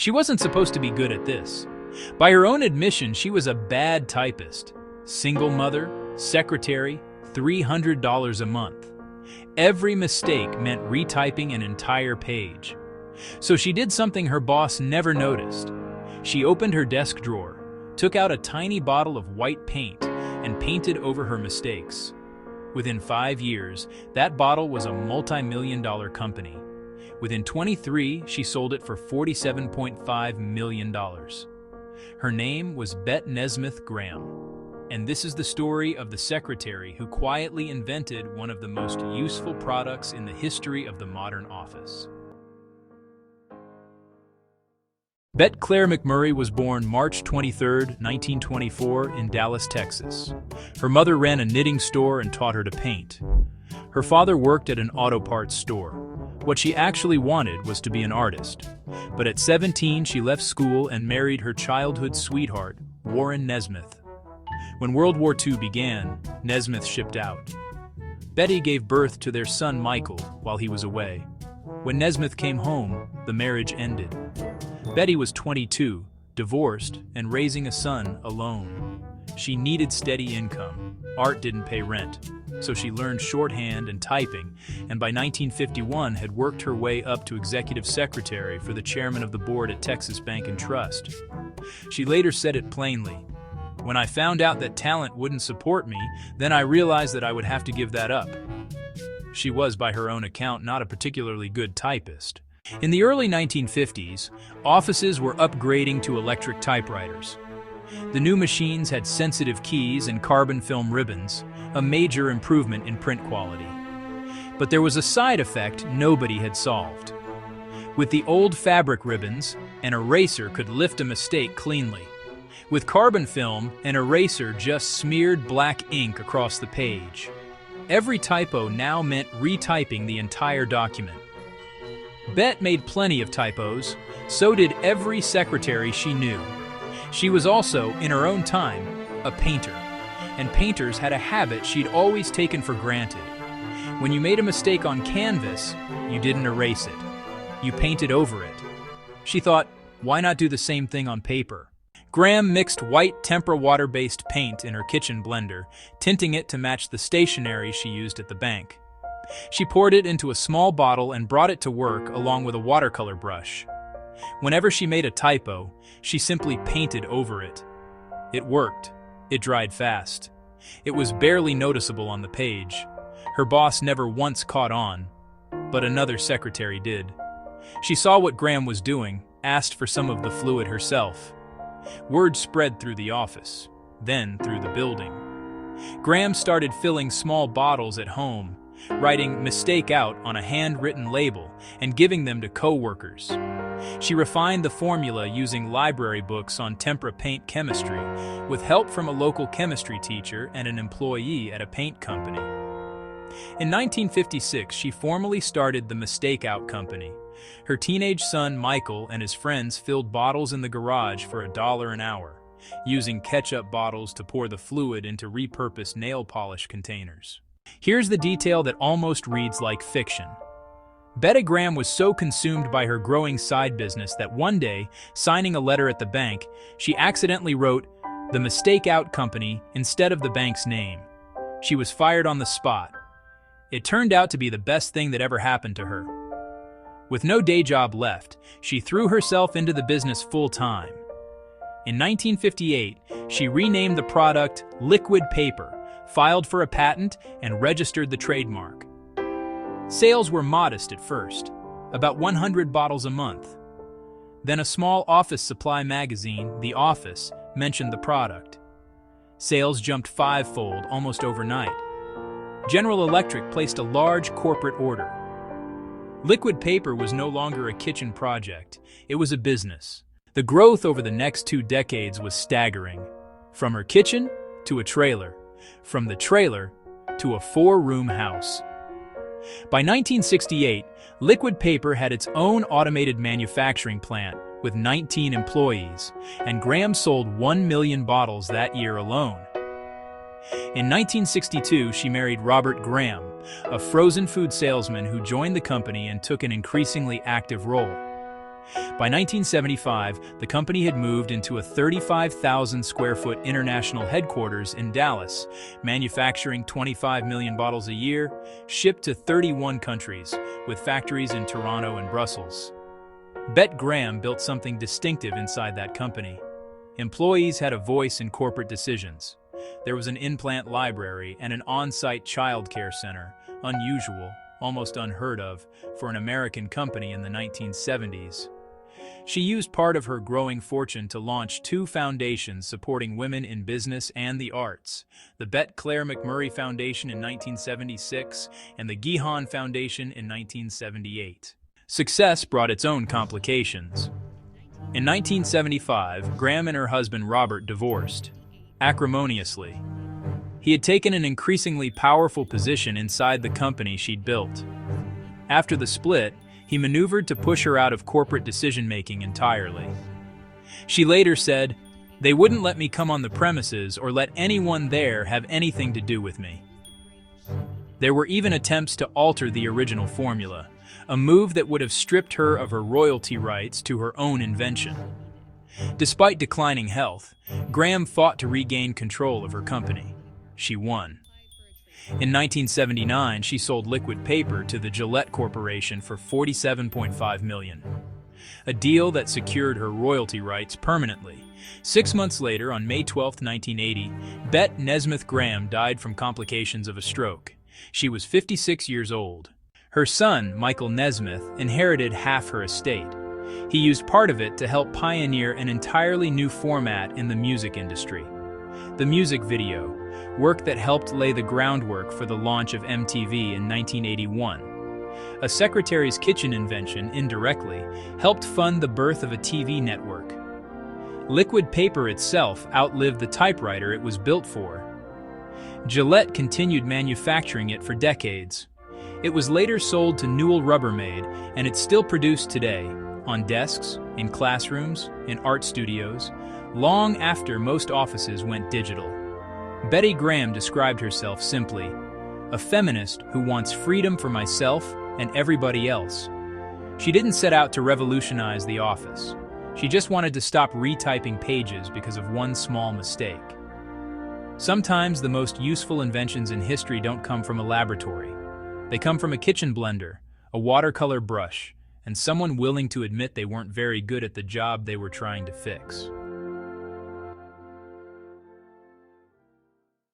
She wasn't supposed to be good at this. By her own admission, she was a bad typist. Single mother, secretary, $300 a month. Every mistake meant retyping an entire page. So she did something her boss never noticed. She opened her desk drawer, took out a tiny bottle of white paint, and painted over her mistakes. Within 5 years, that bottle was a multi-million-dollar company. Within 23, she sold it for $47.5 million. Her name was Bette Nesmith Graham. And this is the story of the secretary who quietly invented one of the most useful products in the history of the modern office. Bette Claire McMurray was born March 23, 1924, in Dallas, Texas. Her mother ran a knitting store and taught her to paint. Her father worked at an auto parts store. What she actually wanted was to be an artist. But at 17, she left school and married her childhood sweetheart, Warren Nesmith. When World War II began, Nesmith shipped out. Betty gave birth to their son Michael while he was away. When Nesmith came home, the marriage ended. Betty was 22, divorced, and raising a son alone. She needed steady income. Art didn't pay rent, so she learned shorthand and typing, and by 1951 had worked her way up to executive secretary for the chairman of the board at Texas Bank and Trust. She later said it plainly, "When I found out that talent wouldn't support me, then I realized that I would have to give that up." She was, by her own account, not a particularly good typist. In the early 1950s, offices were upgrading to electric typewriters. The new machines had sensitive keys and carbon film ribbons, a major improvement in print quality. But there was a side effect nobody had solved. With the old fabric ribbons, an eraser could lift a mistake cleanly. With carbon film, an eraser just smeared black ink across the page. Every typo now meant retyping the entire document. Bette made plenty of typos, so did every secretary she knew. She was also, in her own time, a painter, and painters had a habit she'd always taken for granted. When you made a mistake on canvas, you didn't erase it. You painted over it. She thought, why not do the same thing on paper? Graham mixed white tempera water-based paint in her kitchen blender, tinting it to match the stationery she used at the bank. She poured it into a small bottle and brought it to work along with a watercolor brush. Whenever she made a typo, she simply painted over it. It worked. It dried fast. It was barely noticeable on the page. Her boss never once caught on, but another secretary did. She saw what Graham was doing, asked for some of the fluid herself. Word spread through the office, then through the building. Graham started filling small bottles at home, writing "mistake out" on a handwritten label and giving them to co-workers. She refined the formula using library books on tempera paint chemistry, with help from a local chemistry teacher and an employee at a paint company. In 1956, she formally started the Mistake Out Company. Her teenage son, Michael, and his friends filled bottles in the garage for $1 an hour, using ketchup bottles to pour the fluid into repurposed nail polish containers. Here's the detail that almost reads like fiction. Bette Graham was so consumed by her growing side business that one day, signing a letter at the bank, she accidentally wrote "The Mistake Out Company" instead of the bank's name. She was fired on the spot. It turned out to be the best thing that ever happened to her. With no day job left, she threw herself into the business full-time. In 1958, she renamed the product Liquid Paper, filed for a patent, and registered the trademark. Sales were modest at first, about 100 bottles a month. Then a small office supply magazine, The Office, mentioned the product. Sales jumped fivefold almost overnight. General Electric placed a large corporate order. Liquid paper was no longer a kitchen project, it was a business. The growth over the next 2 decades was staggering. From her kitchen to a trailer, from the trailer to a 4-room house. By 1968, Liquid Paper had its own automated manufacturing plant with 19 employees, and Graham sold 1 million bottles that year alone. In 1962, she married Robert Graham, a frozen food salesman who joined the company and took an increasingly active role. By 1975, the company had moved into a 35,000 square foot international headquarters in Dallas, manufacturing 25 million bottles a year, shipped to 31 countries, with factories in Toronto and Brussels. Bette Graham built something distinctive inside that company. Employees had a voice in corporate decisions. There was an in-plant library and an on-site child care center, unusual, almost unheard of, for an American company in the 1970s. She used part of her growing fortune to launch 2 foundations supporting women in business and the arts, the Bette Claire McMurray Foundation in 1976 and the Gihan Foundation in 1978. Success brought its own complications. In 1975, Graham and her husband Robert divorced, acrimoniously. He had taken an increasingly powerful position inside the company she'd built. After the split, he maneuvered to push her out of corporate decision-making entirely. She later said, "They wouldn't let me come on the premises or let anyone there have anything to do with me." There were even attempts to alter the original formula, a move that would have stripped her of her royalty rights to her own invention. Despite declining health, Graham fought to regain control of her company. She won. In 1979, she sold liquid paper to the Gillette Corporation for $47.5 million, a deal that secured her royalty rights permanently. 6 months later, on May 12, 1980, Bette Nesmith Graham died from complications of a stroke. She was 56 years old. Her son, Michael Nesmith, inherited half her estate. He used part of it to help pioneer an entirely new format in the music industry. The music video, work that helped lay the groundwork for the launch of MTV in 1981. A secretary's kitchen invention, indirectly, helped fund the birth of a TV network. Liquid paper itself outlived the typewriter it was built for. Gillette continued manufacturing it for decades. It was later sold to Newell Rubbermaid, and it's still produced today, on desks, in classrooms, in art studios, long after most offices went digital. Bette Graham described herself simply, "A feminist who wants freedom for myself and everybody else." She didn't set out to revolutionize the office. She just wanted to stop retyping pages because of one small mistake. Sometimes the most useful inventions in history don't come from a laboratory. They come from a kitchen blender, a watercolor brush, and someone willing to admit they weren't very good at the job they were trying to fix.